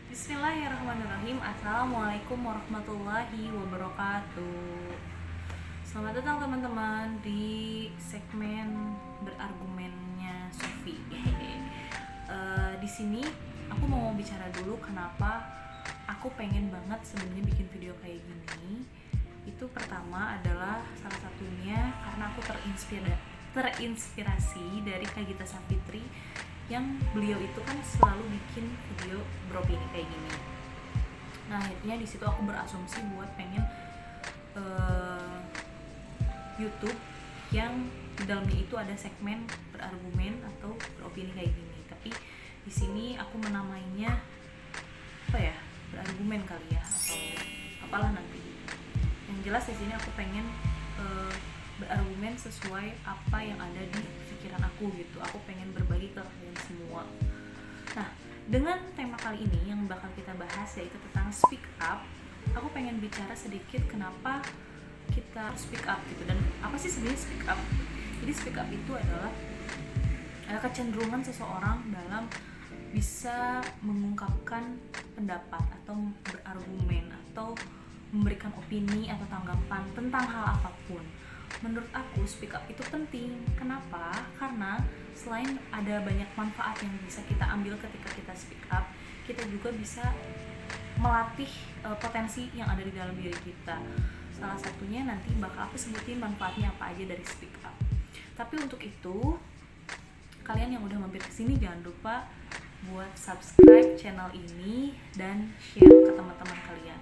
Bismillahirrahmanirrahim. Assalamualaikum warahmatullahi wabarakatuh. Selamat datang teman-teman di segmen berargumennya Sofi. Di sini aku mau bicara dulu kenapa aku pengen banget sebenarnya bikin video kayak gini. Itu pertama adalah salah satunya karena aku terinspirasi dari Kak Gita Savitri, yang beliau itu kan selalu bikin video beropini kayak gini. Nah akhirnya di situ aku berasumsi buat pengen YouTube yang di dalamnya itu ada segmen berargumen atau beropini kayak gini. Tapi di sini aku menamainya apa ya, berargumen kali ya, atau apalah nanti. Yang jelas di sini aku pengen berargumen sesuai apa yang ada di pikiran aku gitu. Aku pengen berbagi ke kalian semua. Nah, dengan tema kali ini yang bakal kita bahas yaitu tentang speak up. Aku pengen bicara sedikit kenapa kita speak up gitu, dan apa sih sebenarnya speak up. Jadi speak up itu adalah kecenderungan seseorang dalam bisa mengungkapkan pendapat atau berargumen atau memberikan opini atau tanggapan tentang hal apapun. Menurut aku speak up itu penting. Kenapa? Karena selain ada banyak manfaat yang bisa kita ambil ketika kita speak up, kita juga bisa melatih potensi yang ada di dalam diri kita. Salah satunya nanti bakal aku sebutin manfaatnya apa aja dari speak up. Tapi untuk itu, kalian yang udah mampir kesini jangan lupa buat subscribe channel ini dan share ke teman-teman kalian.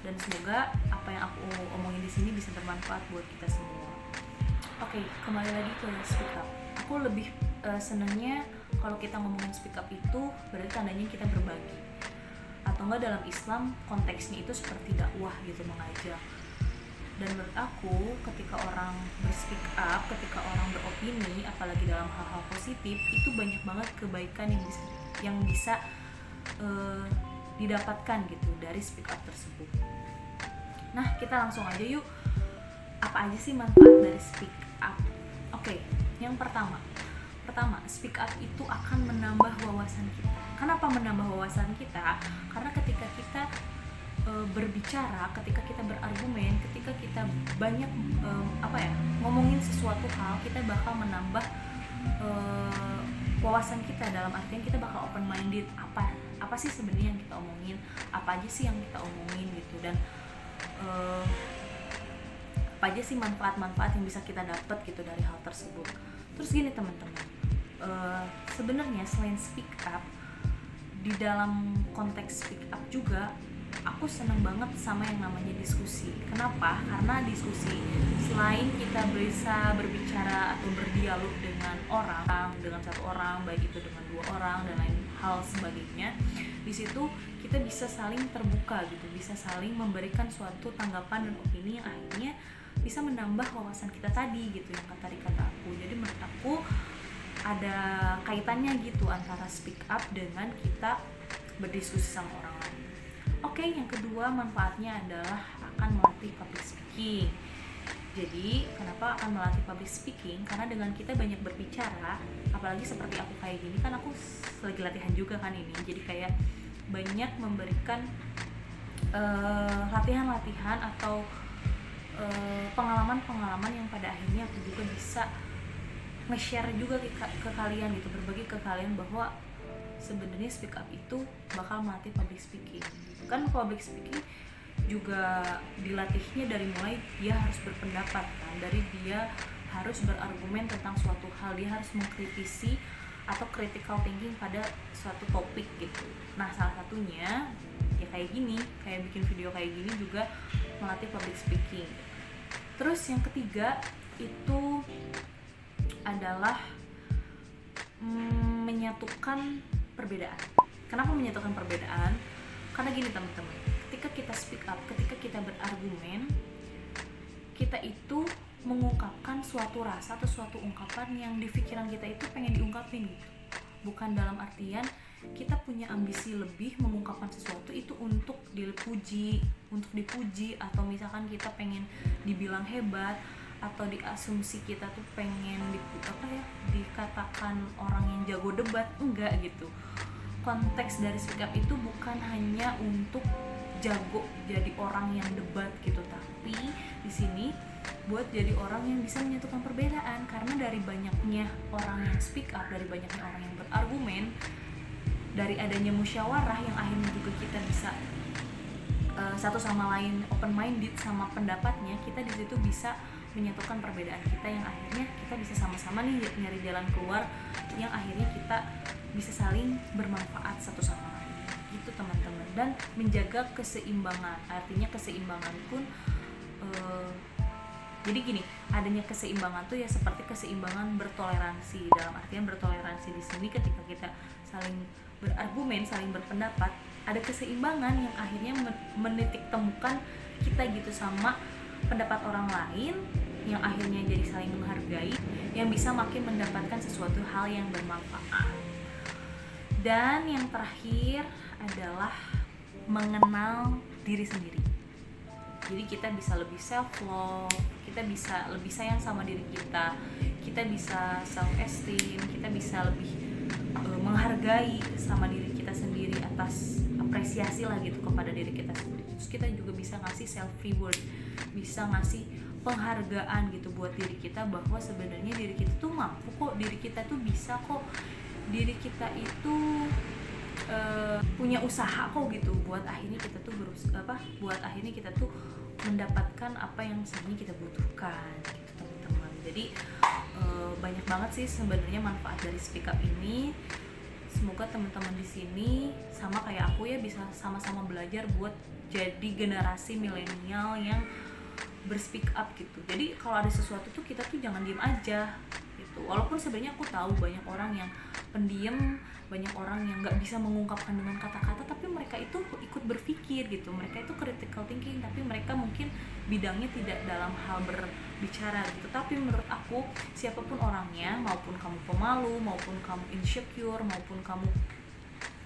Dan semoga apa yang aku omongin di sini bisa bermanfaat buat kita semua. Oke, kembali lagi ke speak up. Aku lebih senangnya kalau kita ngomongin speak up itu berarti tandanya kita berbagi. Atau enggak dalam Islam konteksnya itu seperti dakwah gitu, mengajak. Dan menurut aku ketika orang berspeak up, ketika orang beropini, apalagi dalam hal-hal positif, itu banyak banget kebaikan yang bisa didapatkan gitu dari speak up tersebut. Nah, kita langsung aja yuk. Apa aja sih manfaat dari speak up? Oke, yang pertama, speak up itu akan menambah wawasan kita. Kenapa menambah wawasan kita? Karena ketika kita berbicara, ketika kita berargumen, ketika kita banyak ngomongin sesuatu hal, kita bakal menambah wawasan kita. Dalam artian kita bakal open minded. Apa sih sebenarnya yang kita omongin, apa aja sih yang kita omongin gitu, dan apa aja sih manfaat-manfaat yang bisa kita dapat gitu dari hal tersebut. Terus gini teman-teman, sebenarnya selain speak up, di dalam konteks speak up juga aku seneng banget sama yang namanya diskusi. Kenapa? Karena diskusi selain kita bisa berbicara atau berdialog dengan satu orang, baik itu dengan dua orang dan lain hal sebagainya, di situ kita bisa saling terbuka gitu, bisa saling memberikan suatu tanggapan dan opini yang akhirnya bisa menambah wawasan kita tadi gitu, yang tadi kata aku. Jadi menurut aku ada kaitannya gitu antara speak up dengan kita berdiskusi sama orang lain. Oke, yang kedua manfaatnya adalah akan melatih public speaking. Jadi kenapa akan melatih public speaking? Karena dengan kita banyak berbicara, apalagi seperti aku kayak gini, kan aku lagi latihan juga kan ini, jadi kayak banyak memberikan latihan-latihan atau pengalaman-pengalaman yang pada akhirnya aku juga bisa nge-share juga ke kalian gitu, berbagi ke kalian bahwa sebenarnya speak up itu bakal melatih public speaking. Kan public speaking juga dilatihnya dari mulai dia harus berpendapat kan, dari dia harus berargumen tentang suatu hal, dia harus mengkritisi atau critical thinking pada suatu topik gitu. Nah salah satunya ya kayak gini, kayak bikin video kayak gini juga melatih public speaking. Terus yang ketiga itu adalah menyatukan perbedaan. Kenapa menyatukan perbedaan? Karena gini teman-teman, ketika kita speak up, ketika kita berargumen, kita itu mengungkapkan suatu rasa atau suatu ungkapan yang di pikiran kita itu pengen diungkapin gitu. Bukan dalam artian kita punya ambisi lebih mengungkapkan sesuatu itu untuk dipuji, atau misalkan kita pengen dibilang hebat, atau diasumsi kita tuh pengen dikatakan orang yang jago debat, enggak gitu. konteks dari speak up itu bukan hanya untuk jago jadi orang yang debat gitu, tapi di sini buat jadi orang yang bisa menyatukan perbedaan. Karena dari banyaknya orang yang speak up, dari banyaknya orang yang berargumen, dari adanya musyawarah yang akhirnya juga kita bisa satu sama lain open minded sama pendapatnya, kita di situ bisa menyatukan perbedaan kita yang akhirnya kita bisa sama-sama nih nyari jalan keluar yang akhirnya kita bisa saling bermanfaat satu sama lain gitu teman-teman. Dan menjaga keseimbangan, artinya keseimbangan pun jadi gini, adanya keseimbangan tuh ya seperti keseimbangan bertoleransi. Dalam artian bertoleransi di sini ketika kita saling berargumen, saling berpendapat, ada keseimbangan yang akhirnya menitik temukan kita gitu sama pendapat orang lain, yang akhirnya jadi saling menghargai, yang bisa makin mendapatkan sesuatu hal yang bermanfaat. Dan yang terakhir adalah mengenal diri sendiri. Jadi kita bisa lebih self love, kita bisa lebih sayang sama diri kita, kita bisa self esteem, kita bisa lebih menghargai sama diri kita sendiri atas apresiasi lah gitu kepada diri kita sendiri. Terus kita juga bisa ngasih self reward, bisa ngasih penghargaan gitu buat diri kita, bahwa sebenarnya diri kita tuh mampu kok, diri kita tuh bisa kok, diri kita itu punya usaha kok gitu, buat akhirnya kita tuh buat akhirnya kita tuh mendapatkan apa yang sebenarnya kita butuhkan gitu teman-teman. Jadi banyak banget sih sebenarnya manfaat dari speak up ini. Semoga teman-teman di sini sama kayak aku ya, bisa sama-sama belajar buat jadi generasi milenial yang berspeak up gitu. Jadi kalau ada sesuatu tuh kita tuh jangan diem aja gitu. Walaupun sebenarnya aku tahu banyak orang yang pendiam, banyak orang yang nggak bisa mengungkapkan dengan kata-kata, tapi mereka itu ikut berpikir gitu, mereka itu critical thinking, tapi mereka mungkin bidangnya tidak dalam hal berbicara gitu. Tapi menurut aku siapapun orangnya, maupun kamu pemalu, maupun kamu insecure, maupun kamu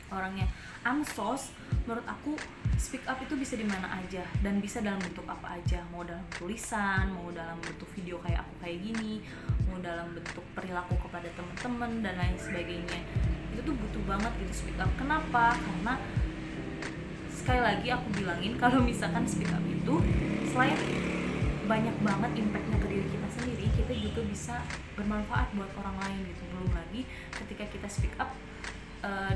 orangnya ansos, menurut aku speak up itu bisa di mana aja dan bisa dalam bentuk apa aja, mau dalam tulisan, mau dalam bentuk video kayak aku kayak gini, mau dalam bentuk perilaku kepada teman-teman dan lain sebagainya. Itu tuh butuh banget gitu speak up. Kenapa? Karena sekali lagi aku bilangin, kalau misalkan speak up itu selain banyak banget impactnya ke diri kita sendiri, kita juga bisa bermanfaat buat orang lain gitu. Belum lagi ketika kita speak up,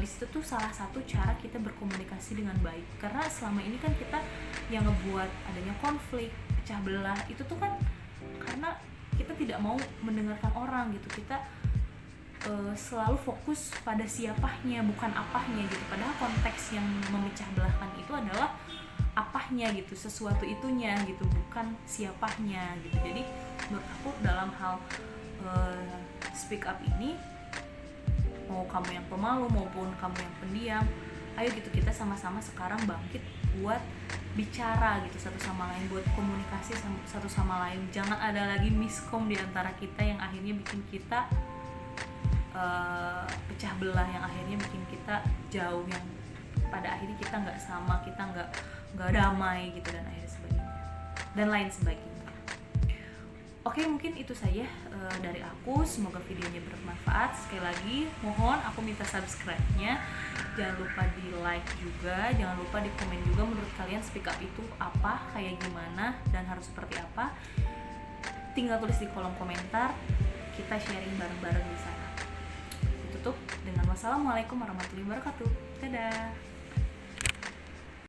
di situ tuh salah satu cara kita berkomunikasi dengan baik. Karena selama ini kan kita yang ngebuat adanya konflik, pecah belah itu tuh kan karena kita tidak mau mendengarkan orang gitu. Kita selalu fokus pada siapanya, bukan apahnya gitu. Padahal konteks yang memecah belahkan itu adalah apahnya gitu, sesuatu itunya gitu, bukan siapanya gitu. Jadi menurut aku dalam hal speak up ini, mau kamu yang pemalu maupun kamu yang pendiam, ayo gitu kita sama-sama sekarang bangkit buat bicara gitu satu sama lain, buat komunikasi satu sama lain. Jangan ada lagi miskom di antara kita yang akhirnya bikin kita pecah belah, yang akhirnya bikin kita jauh, yang pada akhirnya kita nggak sama, kita nggak damai gitu, dan akhirnya sebagainya dan lain sebagainya. Oke, mungkin itu saja dari aku. Semoga videonya bermanfaat. Sekali lagi mohon aku minta subscribe-nya, jangan lupa di like juga, jangan lupa di komen juga menurut kalian speak up itu apa, kayak gimana, dan harus seperti apa. Tinggal tulis di kolom komentar, kita sharing bareng-bareng di sana. Ditutup dengan wassalamualaikum warahmatullahi wabarakatuh. Dadah.